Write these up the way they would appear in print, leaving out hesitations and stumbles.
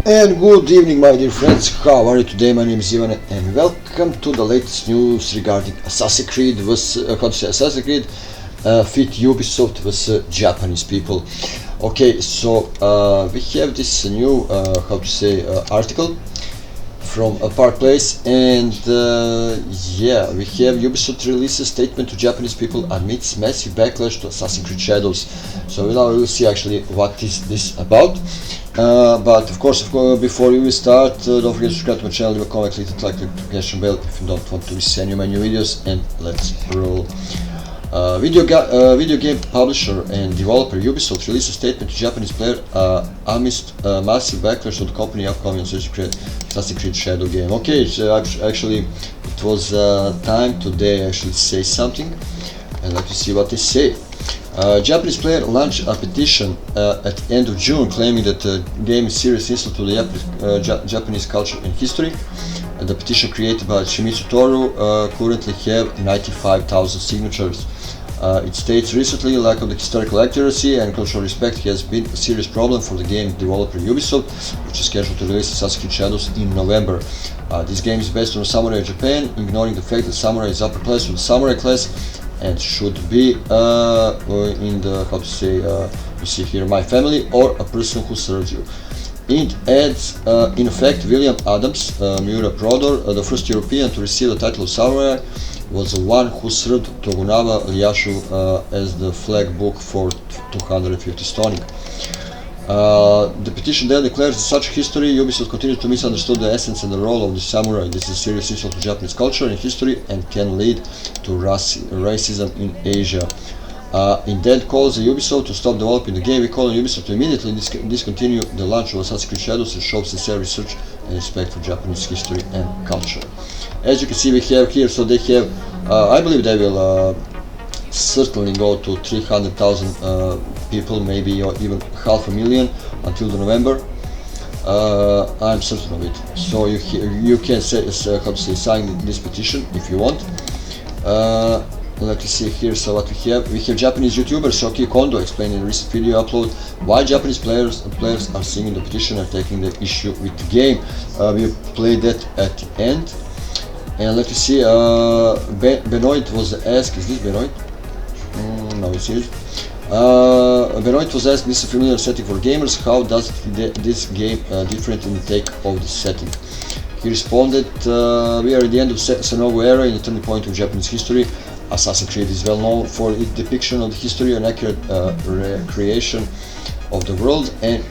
And good evening, my dear friends. How are you today? My name is Ivan, and welcome to the latest news regarding Assassin's Creed fit Ubisoft with Japanese people. Okay, so we have this new article from a Park Place, and yeah, we have Ubisoft release a statement to Japanese people amidst massive backlash to Assassin's Creed Shadows. So now we will see actually what is this about. But of course, before we start, don't forget to subscribe to my channel, leave a comment, click the notification bell if you don't want to miss any of my new videos, and let's roll. Video game publisher and developer Ubisoft released a statement to Japanese player amidst massive backlash to the company upcoming Assassin's Creed Shadow game. Okay, so actually it was time today actually say something, and let me see what they say. Japanese player launched a petition at the end of June claiming that the game is serious insult to the Japanese culture and history. The petition created by Shimizu Toru currently have 95,000 signatures. It states recently lack of the historical accuracy and cultural respect has been a serious problem for the game developer Ubisoft, which is scheduled to release Assassin's Creed Shadows in November. This game is based on samurai Japan, ignoring the fact that samurai is upper class with samurai class and should be in the you see here, my family or a person who serves you. It adds, in effect, William Adams, Miura brother, the first European to receive the title of samurai, was the one who served Tokugawa Ieyasu as the flag book for 250 stoning. The petition then declares that such history, Ubisoft continues to misunderstand the essence and the role of the samurai. This is a serious insult to Japanese culture and history and can lead to racism in Asia. In that calls the Ubisoft to stop developing the game. We call on Ubisoft to immediately discontinue the launch of Assassin's Creed Shadows and show sincere research and respect for Japanese history and culture. As you can see, we have here, so they have, I believe they will certainly go to 300,000 people, maybe or even 500,000 until the November. I'm certain of it. So you can sign this petition if you want. Let me see here. So what we have Japanese YouTuber Shoki Kondo explaining in a recent video upload why Japanese players are signing the petition and taking the issue with the game. We played that at the end, and let me see. Benoit was asked, is this Benoit? No, it's here. Benoit was asked, this is a familiar setting for gamers, how does this game differently take of the setting? He responded, we are at the end of Sanobu era, in the turning point of Japanese history. Assassin's Creed is well known for its depiction of the history and accurate recreation of the world, and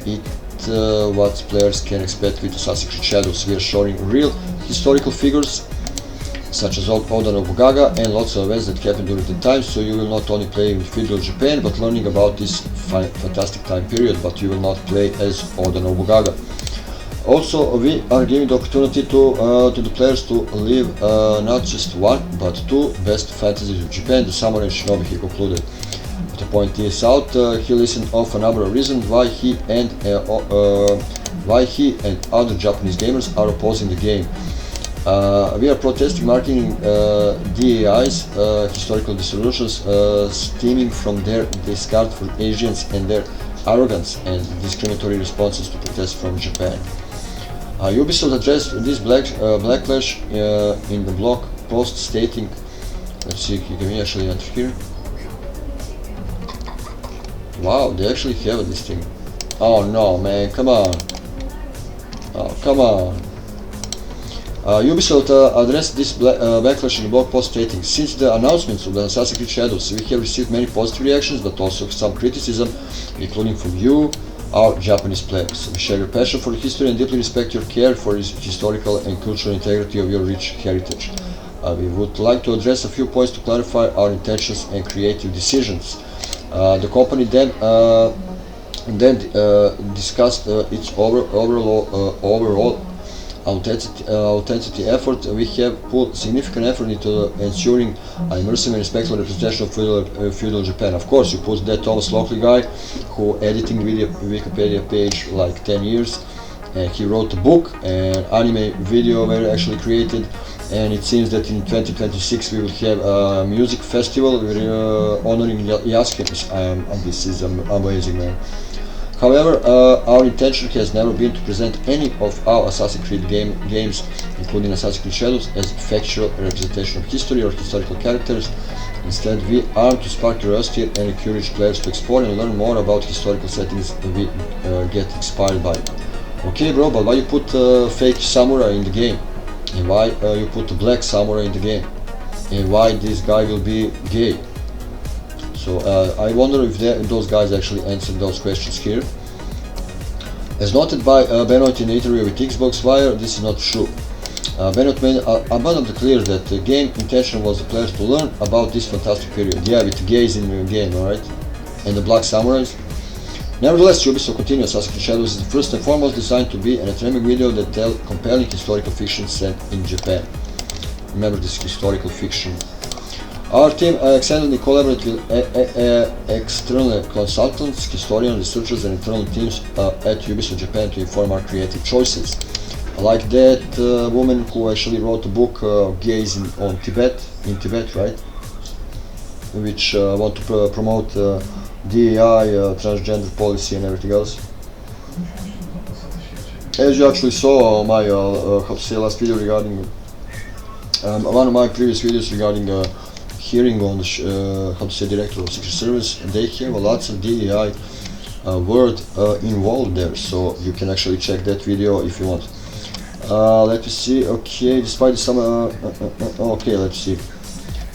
what players can expect with Assassin's Creed Shadows. We are showing real historical figures such as Oda Nobunaga and lots of events that happened during the time, so you will not only play in feudal Japan but learning about this fantastic time period, but you will not play as Oda Nobunaga. Also, we are giving the opportunity to the players to live not just one but two best fantasies of Japan, the samurai and shinobi, he concluded. To point this out, he listened of a number of reasons why he and other Japanese gamers are opposing the game. We are protesting marketing DAI's historical disillusions stemming from their discard for Asians and their arrogance and discriminatory responses to protests from Japan. Ubisoft addressed this backlash in the blog post stating, let's see, can we actually enter here? Wow, they actually have this thing. Oh no, man, come on. Oh, come on. Ubisoft addressed this backlash in the blog post stating, since the announcements of the Assassin's Creed Shadows, we have received many positive reactions, but also some criticism, including from you, our Japanese players. We share your passion for history and deeply respect your care for the historical and cultural integrity of your rich heritage. We would like to address a few points to clarify our intentions and creative decisions. The company then discussed its overall authenticity effort. We have put significant effort into ensuring an immersive and respectful representation of feudal Japan. Of course, you put that Thomas Lockley guy who editing Wikipedia page like 10 years, and he wrote a book and anime video were actually created, and it seems that in 2026 we will have a music festival honoring Yasuke, and this is amazing, man. However, our intention has never been to present any of our Assassin's Creed games, including Assassin's Creed Shadows, as factual representation of history or historical characters. Instead, we aim to spark curiosity and encourage players to explore and learn more about historical settings we get inspired by. Okay, bro, but why you put fake samurai in the game? And why you put a black samurai in the game? And why this guy will be gay? So I wonder if those guys actually answered those questions here. As noted by Benoit in the interview with Xbox Wire, this is not true. Benoit made abundantly clear that the game intention was the players to learn about this fantastic period. Yeah, with the gays in the game, alright? And the black samurais. Nevertheless, Ubisoft continues Assassin's Creed Shadows is first and foremost designed to be an entertainment video that tells compelling historical fiction set in Japan. Remember this historical fiction. Our team extensively collaborates with external consultants, historians, researchers, and internal teams at Ubisoft Japan to inform our creative choices. Like that woman who actually wrote a book, Gays in Tibet, right? Which want to promote DEI, transgender policy, and everything else. As you actually saw my last video regarding one of my previous videos regarding hearing on the director of Secret Service, they have lots of DEI word involved there, so you can actually check that video if you want. Let me see. Okay, despite some okay, let's see.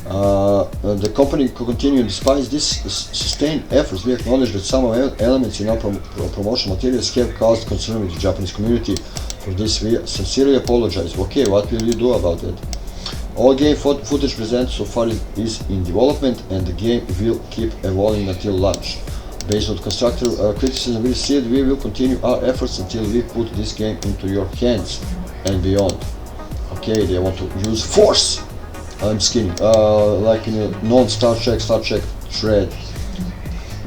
The company continued despite this sustained efforts. We acknowledge that some elements in our promotional materials have caused concern with the Japanese community. For this, we sincerely apologize. Okay, what will you do about it? All game footage presented so far is in development, and the game will keep evolving until launch. Based on constructive criticism we received, we will continue our efforts until we put this game into your hands and beyond. Okay, they want to use force. I'm just kidding. Like in a non-Star Trek thread.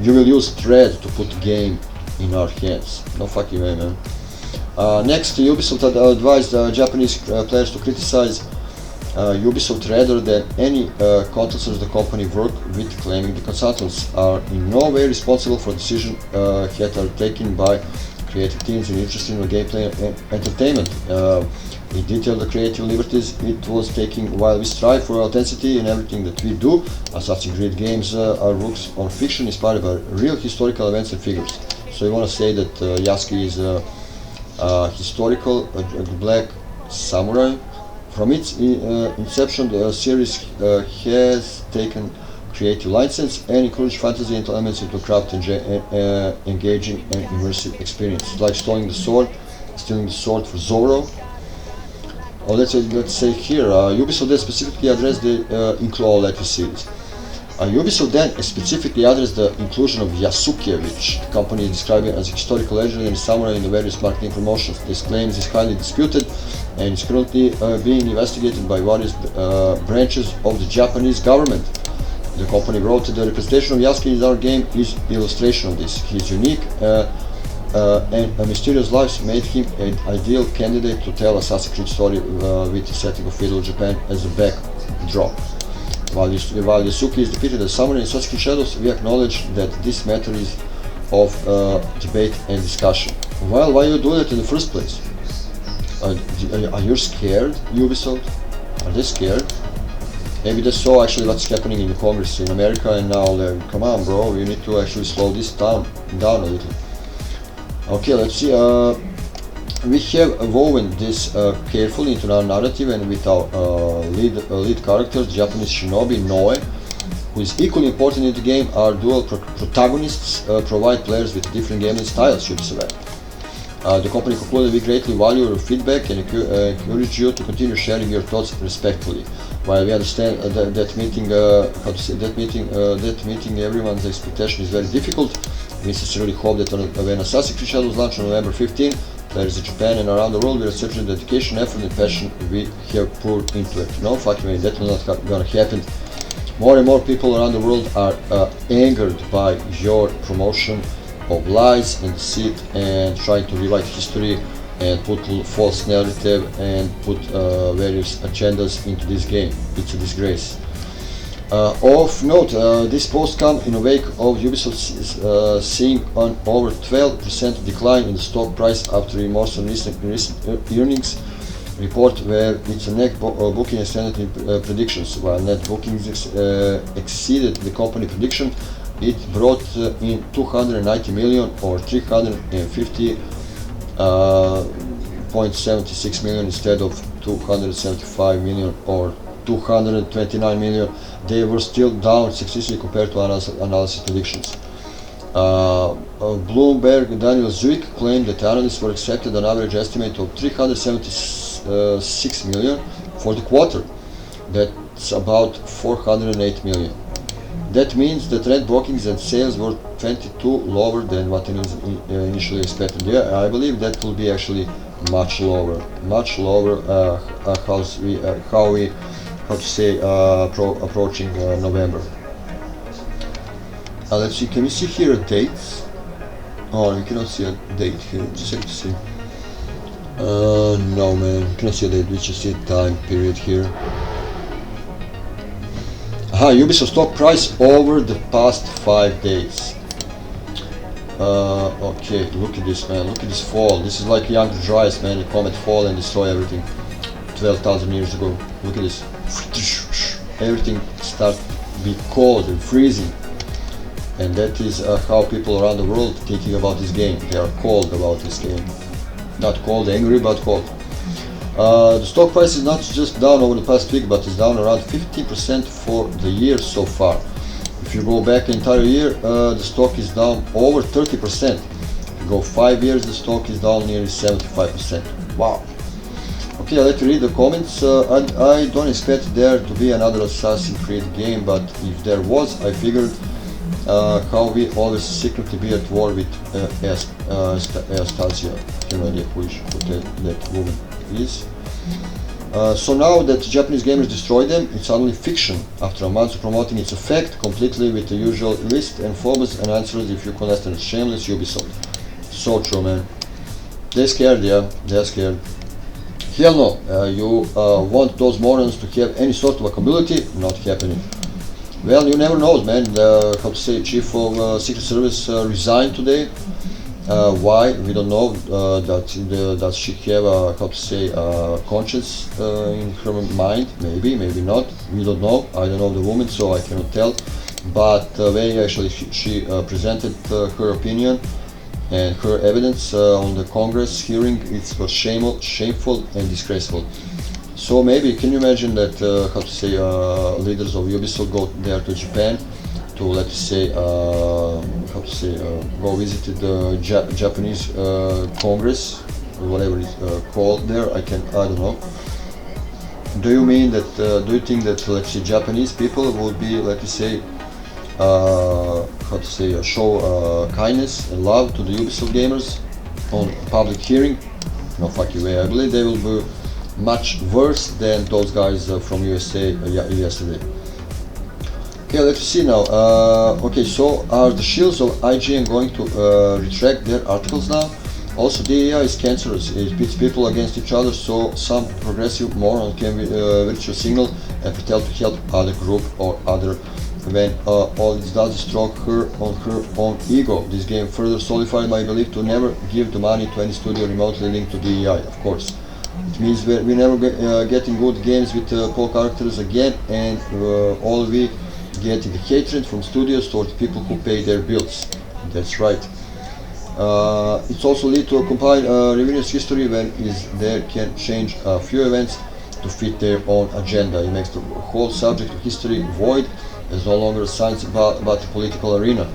You will use thread to put the game in our hands. No fucking way, man. Next, Ubisoft advised Japanese players to criticize Ubisoft rather than any consultants the company work with, claiming the consultants are in no way responsible for decisions that are taken by creative teams in interested in gameplay and entertainment. It detailed the creative liberties it was taking while we strive for authenticity in everything that we do. Assassin's Creed games are works on fiction inspired by real historical events and figures. So you want to say that Yasuke is a historical black samurai. From its inception, the series has taken creative license and encouraged fantasy elements into craft engaging and immersive experience. Like stealing the sword for Zoro. Or let's say here, Ubisoft then specifically addressed the let me see this. Ubisoft then specifically addressed the inclusion of Yasuke, which the company is describing as a historical legend and samurai in the various marketing promotions. This claim is highly disputed and is currently being investigated by various branches of the Japanese government. The company wrote that the representation of Yasuke in our game is illustration of this. His unique and mysterious life made him an ideal candidate to tell Assassin's Creed story with the setting of feudal Japan as a backdrop. While Yasuke is depicted as samurai in Assassin's Creed Shadows, we acknowledge that this matter is of debate and discussion. Well, why you do that in the first place? Are you scared, Ubisoft? Are they scared? Maybe they saw actually what's happening in the Congress in America, and now they're, come on, bro, you need to actually slow this down a little. Okay, let's see. We have woven this carefully into our narrative, and with our lead character, Japanese shinobi Noe, who is equally important in the game. Our dual protagonists provide players with different gaming styles, should be said. The company concluded we greatly value your feedback and encourage you to continue sharing your thoughts respectfully. While we understand that meeting everyone's expectation is very difficult, we sincerely hope that when Assassin's Creed Shadows launch on November 15, players in Japan and around the world will accept the dedication, effort, and passion we have poured into it. No fucking way, that will not gonna happen. More and more people around the world are angered by your promotion of lies and deceit and trying to rewrite history and put false narrative and put various agendas into this game. It's a disgrace. Of note, this post comes in a wake of Ubisoft seeing an over 12% decline in the stock price after Remorse's recent earnings report, where its net booking extended in predictions. While net bookings exceeded the company prediction, it brought in 290 million or 350.76 million instead of 275 million or 229 million. They were still down significantly compared to analysis predictions. Bloomberg Daniel Zwick claimed that analysts were expected an average estimate of 376 million for the quarter. That's about 408 million. That means that net bookings and sales were 22 lower than what initially expected. Yeah, I believe that will be actually much lower. Approaching November. Let's see, can you see here a date? Oh, you cannot see a date here, just have to see. No man, you cannot see a date, we just see a time period here. Ubisoft stock price over the past 5 days. Okay, look at this man, look at this fall. This is like Young Dryas, man, the comet fall and destroy everything 12,000 years ago. Look at this. Everything starts to be cold and freezing, and that is how people around the world thinking about this game. They are cold about this game, not cold angry but cold. The stock price is not just down over the past week, but is down around 50% for the year so far. If you go back the entire year, the stock is down over 30%. If you go 5 years, the stock is down nearly 75%. Wow. Okay, I'll let you read the comments. I don't expect there to be another Assassin's Creed game, but if there was, I figured how we always secretly be at war with Anastasia. I have no idea who that woman is. So now that Japanese gamers destroyed them, it's only fiction. After a month of promoting its effect, completely with the usual list and phobias and answers if you can understand. Shameless Ubisoft. So true, man. They're scared, yeah, they're scared. Hell no, you want those morons to have any sort of accountability? Not happening. Well, you never know, man. Chief of Secret Service resigned today. Why? We don't know. Does she have conscience in her mind? Maybe, maybe not. We don't know. I don't know the woman, so I cannot tell. But when actually she presented her opinion and her evidence on the Congress hearing, it was shameful and disgraceful. So maybe, can you imagine that leaders of Ubisoft go there to Japan to, let's say, go visit the Japanese Congress, whatever it's called there. I don't know. Do you mean that? Do you think that, let's say, Japanese people would be, let's say, show kindness and love to the Ubisoft gamers on public hearing? No fucking way. I believe they will be much worse than those guys from USA yesterday. Okay, let's see now. Okay, so are the shields of IGN going to retract their articles now? Also, DEI is cancerous. It pits people against each other, so some progressive moron can virtue signal and pretend to help other group or other when all it does is stroke her on her own ego. This game further solidified my belief to never give the money to any studio remotely linked to DEI, of course. It means we're never getting good games with poor characters again, and all we getting hatred from studios towards people who pay their bills. That's right. It's also lead to a compiled reviewers history when there can change a few events to fit their own agenda. It makes the whole subject of history void. There's no longer a science about the political arena.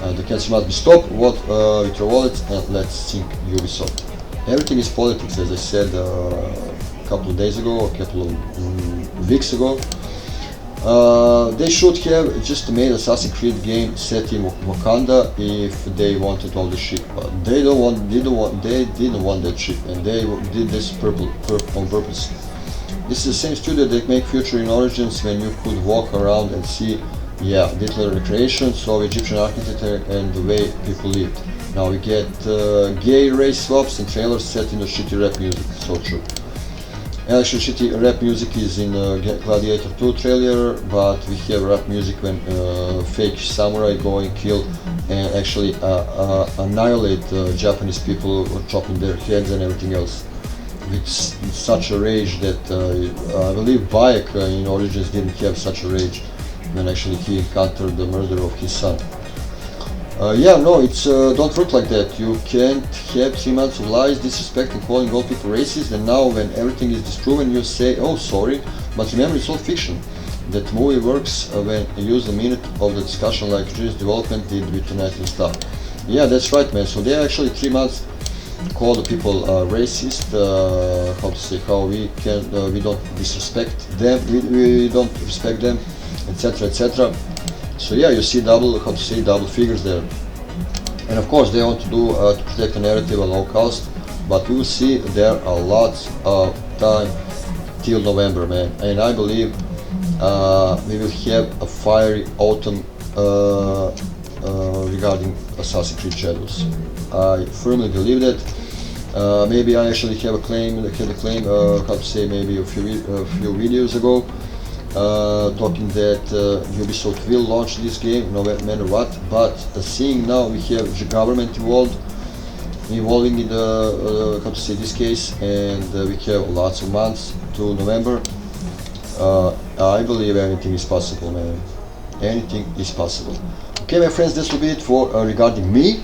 The cancer must be stopped. What with your wallets, and let's think Ubisoft. Everything is politics, as I said a couple of days ago, a couple of weeks ago. They should have just made Assassin's Creed game set in Wakanda if they wanted all the shit, but they didn't want that shit, and they did this on purpose. This is the same studio that make Future in Origins, when you could walk around and see, yeah, digital recreation, so Egyptian architecture and the way people lived. Now we get gay race swaps and trailers set in the shitty rap music. So true. Actually, shitty rap music is in Gladiator 2 trailer, but we have rap music when fake samurai go and kill and actually annihilate Japanese people, chopping their heads and everything else. With such a rage that I believe Bayek in Origins didn't have such a rage when actually he encountered the murder of his son. Yeah, no, it's don't work like that. You can't have 3 months of lies, disrespect and calling all people racist, and now when everything is disproven you say, oh sorry, but remember it's all fiction. That movie works when you use a minute of the discussion like Jewish development did with tonight and stuff. Yeah, that's right, man. So they actually 3 months call the people racist, how to say, how we can, we don't disrespect them, we don't respect them, etc, etc. So yeah, you see double, how to say, double figures there. And of course they want to do to protect the narrative at all cost, but we will see there are lots of time till November, man. And I believe we will have a fiery autumn regarding Assassin's Creed Shadows. I firmly believe that. Maybe I actually have a claim, how to say, maybe a few videos ago, talking that Ubisoft will launch this game no matter what, but seeing now we have the government involving in the, how to say, this case, and we have lots of months to November, I believe anything is possible, man. Anything is possible. Okay, my friends, this will be it for regarding me.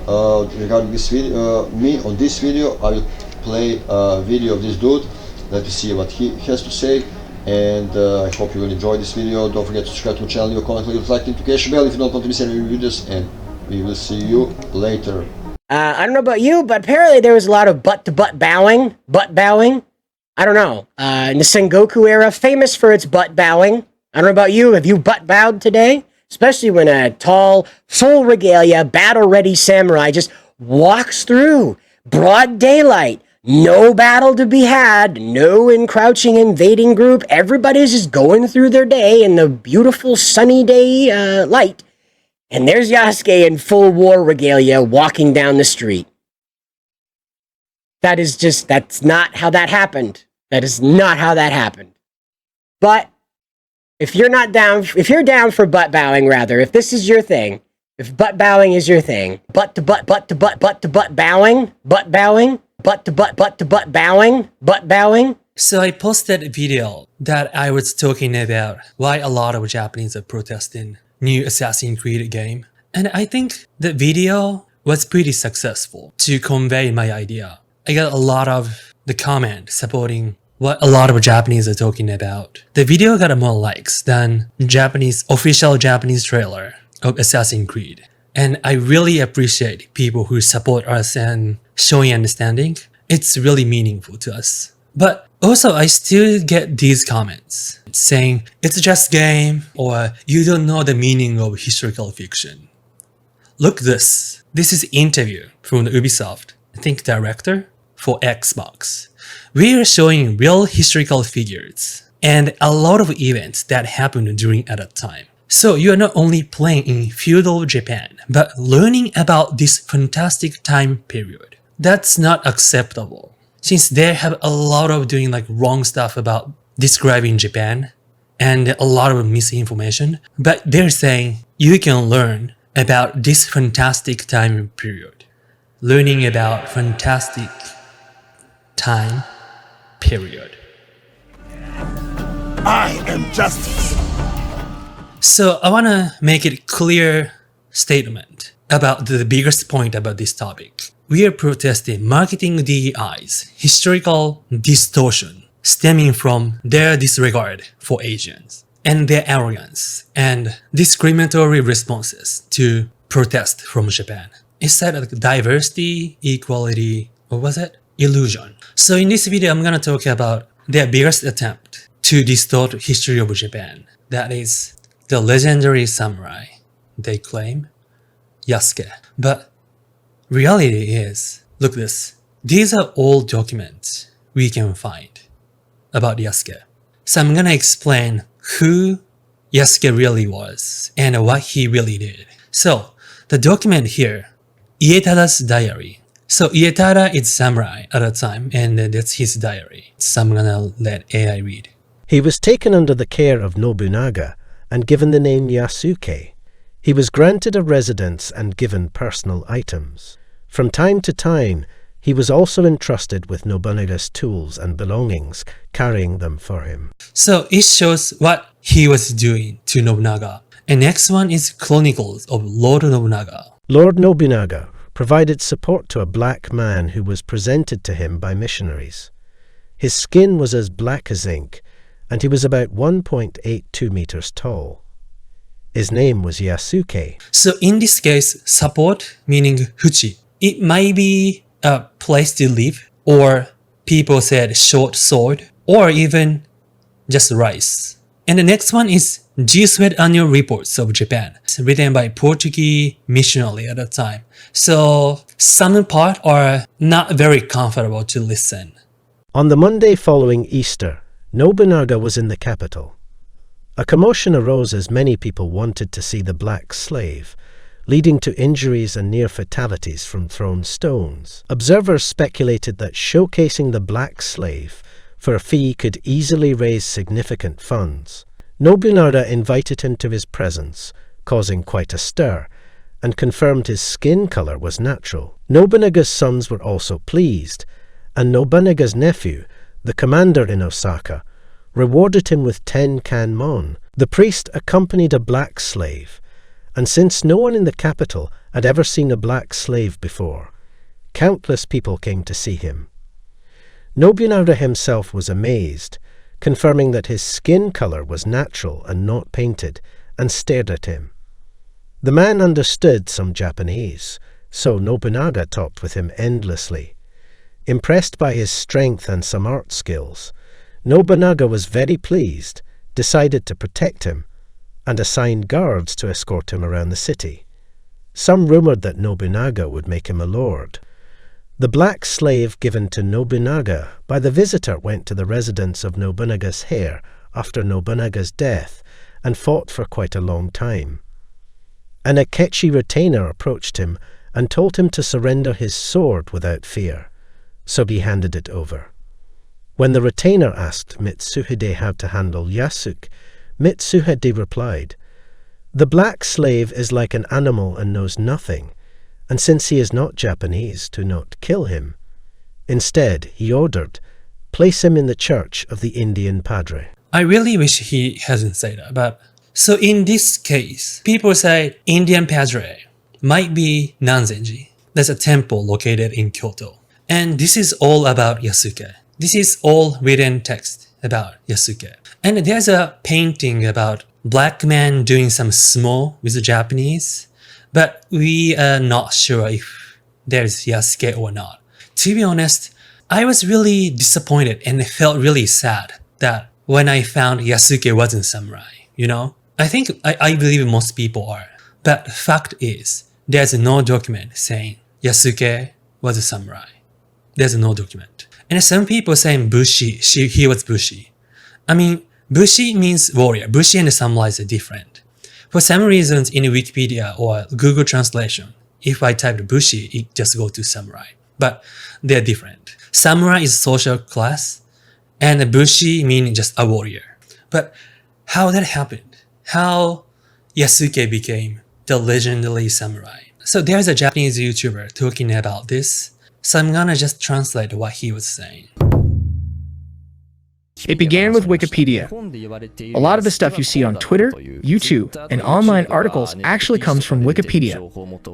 Regarding this video, me on this video, I will play a video of this dude. Let me see what he has to say. And I hope you will enjoy this video. Don't forget to subscribe to my channel, leave a comment, leave a like, notification bell if you don't want to miss any videos, and we will see you later. I don't know about you, but apparently there was a lot of butt-to-butt bowing. I don't know. In the Sengoku era, famous for its butt bowing. I don't know about you, have you butt bowed today? Especially when a tall, full regalia, battle-ready samurai just walks through. Broad daylight. No battle to be had, no encroaching invading group, everybody's just going through their day in the beautiful sunny day light. And there's Yasuke in full war regalia walking down the street. That's not how that happened. That is not how that happened. But if you're down for butt bowing rather, if this is your thing, if butt bowing is your thing, butt to butt bowing, butt bowing. So I posted a video that I was talking about why a lot of Japanese are protesting new Assassin's Creed game. And I think the video was pretty successful to convey my idea. I got a lot of the comment supporting what a lot of Japanese are talking about. The video got more likes than official Japanese trailer of Assassin's Creed. And I really appreciate people who support us and showing understanding. It's really meaningful to us. But also I still get these comments saying it's just game or you don't know the meaning of historical fiction. Look this. This is interview from the Ubisoft, I think director for Xbox. We are showing real historical figures and a lot of events that happened during at that time. So you are not only playing in feudal Japan, but learning about this fantastic time period. That's not acceptable, since they have a lot of doing like wrong stuff about describing Japan and a lot of misinformation, but they're saying you can learn about this fantastic time period. Learning about fantastic time period. I am justice. So I want to make it a clear statement about the biggest point about this topic. We are protesting marketing DEI's historical distortion stemming from their disregard for Asians and their arrogance and discriminatory responses to protest from Japan. It said like diversity, equality, what was it? Illusion. So in this video, I'm going to talk about their biggest attempt to distort history of Japan. That is the legendary samurai, they claim, Yasuke. But reality is, look this, these are all documents we can find about Yasuke. So I'm gonna explain who Yasuke really was and what he really did. So the document here, Ietada's diary, So Ietada is samurai at the time, and that's his diary. So I'm gonna let AI read. He was taken under the care of Nobunaga and given the name Yasuke. He was granted a residence and given personal items. From time to time, he was also entrusted with Nobunaga's tools and belongings, carrying them for him. So it shows what he was doing to Nobunaga. And next one is Chronicles of Lord Nobunaga. Lord Nobunaga provided support to a black man who was presented to him by missionaries. His skin was as black as ink, and he was about 1.82 meters tall. His name was Yasuke. So in this case, support meaning fuchi. It might be a place to live, or people said short sword, or even just rice. And the next one is G-Suite Annual Reports of Japan. It's written by Portuguese missionary at the time. So some part are not very comfortable to listen. On the Monday following Easter, Nobunaga was in the capital. A commotion arose as many people wanted to see the black slave, leading to injuries and near fatalities from thrown stones. Observers speculated that showcasing the black slave for a fee could easily raise significant funds. Nobunaga invited him to his presence, causing quite a stir, and confirmed his skin color was natural. Nobunaga's sons were also pleased, and Nobunaga's nephew, the commander in Osaka, rewarded him with 10 kanmon. The priest accompanied a black slave, and since no one in the capital had ever seen a black slave before, countless people came to see him. Nobunaga himself was amazed, confirming that his skin color was natural and not painted, and stared at him. The man understood some Japanese, so Nobunaga talked with him endlessly. Impressed by his strength and some art skills, Nobunaga was very pleased, decided to protect him, and assigned guards to escort him around the city. Some rumored that Nobunaga would make him a lord. The black slave given to Nobunaga by the visitor went to the residence of Nobunaga's heir after Nobunaga's death and fought for quite a long time. An Akechi retainer approached him and told him to surrender his sword without fear, so he handed it over. When the retainer asked Mitsuhide how to handle Yasuke, Mitsuhide replied, "The black slave is like an animal and knows nothing, and since he is not Japanese, do not kill him. Instead, he ordered, place him in the church of the Indian padre." I really wish he hasn't said that, but so in this case, people say Indian padre might be Nanzenji. That's a temple located in Kyoto. And this is all about Yasuke. This is all written text about Yasuke. And there's a painting about black man doing some small with the Japanese, but we are not sure if there's Yasuke or not. To be honest, I was really disappointed and felt really sad that when I found Yasuke wasn't samurai, you know? I believe most people are. But fact is, there's no document saying Yasuke was a samurai. There's no document. And some people saying Bushi, he was Bushi. I mean, Bushi means warrior. Bushi and samurai are different. For some reasons in Wikipedia or Google Translation, if I typed Bushi, it just goes to samurai. But they're different. Samurai is social class, and Bushi means just a warrior. But how that happened? How Yasuke became the legendary samurai? So there's a Japanese YouTuber talking about this. So I'm gonna just translate what he was saying. It began with Wikipedia. A lot of the stuff you see on Twitter, YouTube, and online articles actually comes from Wikipedia,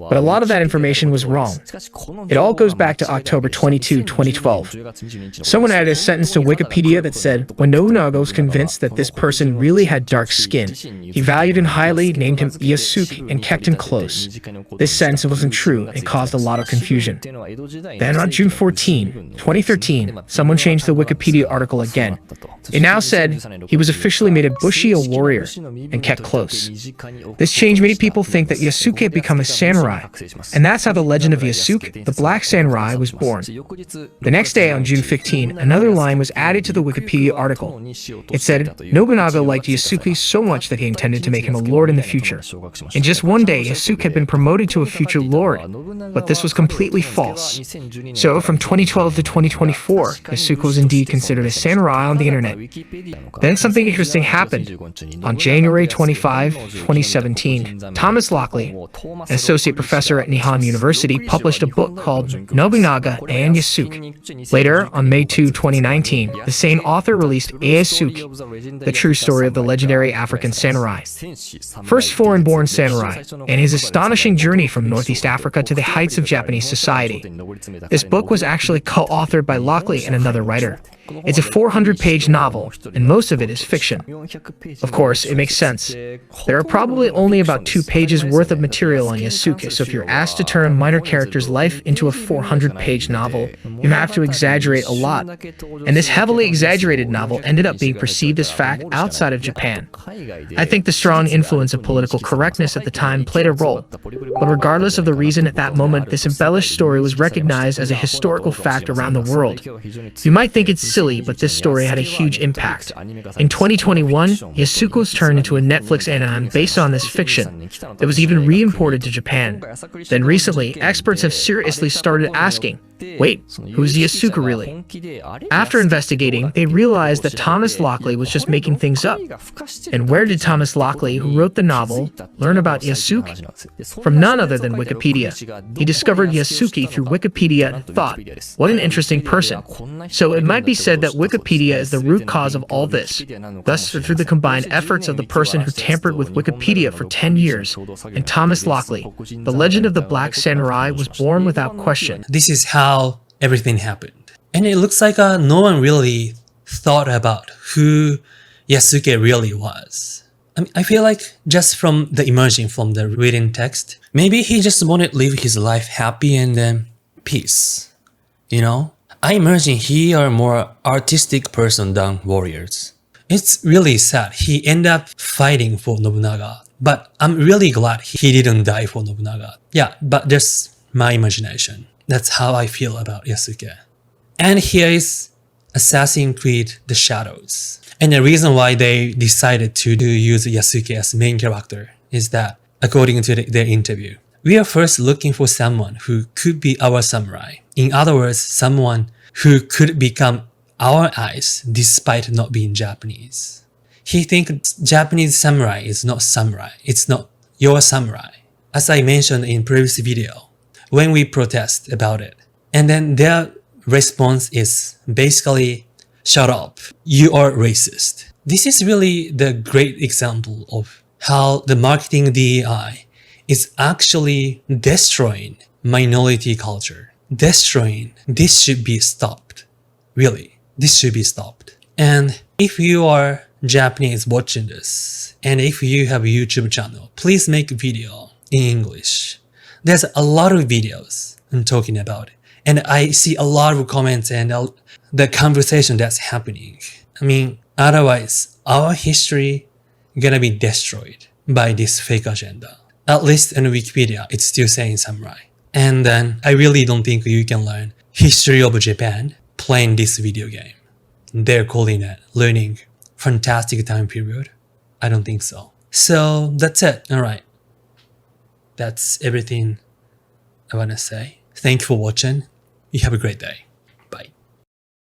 but a lot of that information was wrong. It all goes back to October 22, 2012. Someone added a sentence to Wikipedia that said, when Nobunaga was convinced that this person really had dark skin, he valued him highly, named him Yasuke, and kept him close. This sentence wasn't true and caused a lot of confusion. Then on June 14, 2013, someone changed the Wikipedia article again It now said he was officially made a Bushido warrior and kept close. This change made people think that Yasuke had become a samurai, and that's how the legend of Yasuke, the Black Samurai, was born. The next day, on June 15, another line was added to the Wikipedia article. It said, Nobunaga liked Yasuke so much that he intended to make him a lord in the future. In just one day, Yasuke had been promoted to a future lord, but this was completely false. So, from 2012 to 2024, Yasuke was indeed considered a samurai on the internet. Then something interesting happened. On January 25, 2017, Thomas Lockley, an associate professor at Nihon University, published a book called Nobunaga and Yasuke. Later, on May 2, 2019, the same author released Yasuke, the true story of the legendary African samurai. First foreign-born samurai, and his astonishing journey from Northeast Africa to the heights of Japanese society. This book was actually co-authored by Lockley and another writer. It's a 400-page novel, and most of it is fiction. Of course, it makes sense. There are probably only about 2 pages worth of material on Yasuke, so if you're asked to turn a minor character's life into a 400-page novel, you have to exaggerate a lot. And this heavily exaggerated novel ended up being perceived as fact outside of Japan. I think the strong influence of political correctness at the time played a role, but regardless of the reason at that moment, this embellished story was recognized as a historical fact around the world. You might think it's silly, but this story had a huge impact. In 2021, Yasuke was turned into a Netflix anime based on this fiction. It was even re-imported to Japan. Then recently, experts have seriously started asking, wait, who's Yasuke really? After investigating, they realized that Thomas Lockley was just making things up. And where did Thomas Lockley, who wrote the novel, learn about Yasuke? From none other than Wikipedia. He discovered Yasuke through Wikipedia and thought, what an interesting person. So it might be said that Wikipedia is the root cause of all this. Thus, through the combined efforts of the person who tampered with Wikipedia for 10 years, and Thomas Lockley, the legend of the Black Samurai was born without question. This is how everything happened. And it looks like no one really thought about who Yasuke really was. I feel like just from the emerging from the written text, maybe he just wanted to live his life happy and then peace. You know? I imagine he are more artistic person than warriors. It's really sad. He ended up fighting for Nobunaga. But I'm really glad he didn't die for Nobunaga. Yeah, but that's my imagination. That's how I feel about Yasuke. And here is Assassin's Creed The Shadows. And the reason why they decided to use Yasuke as main character is that, according to their interview, we are first looking for someone who could be our samurai. In other words, someone who could become our eyes despite not being Japanese. He thinks Japanese samurai is not samurai. It's not your samurai. As I mentioned in previous video, when we protest about it. And then their response is basically, shut up, you are racist. This is really the great example of how the marketing DEI is actually destroying minority culture. Destroying. This should be stopped. Really, this should be stopped. And if you are Japanese watching this, and if you have a YouTube channel, please make a video in English. There's a lot of videos I'm talking about it. And I see a lot of comments and the conversation that's happening. I mean, otherwise, our history gonna be destroyed by this fake agenda. At least in Wikipedia, it's still saying samurai. And then I really don't think you can learn history of Japan playing this video game. They're calling it learning fantastic time period. I don't think so. So that's it. All right. That's everything I want to say. Thank you for watching. You have a great day.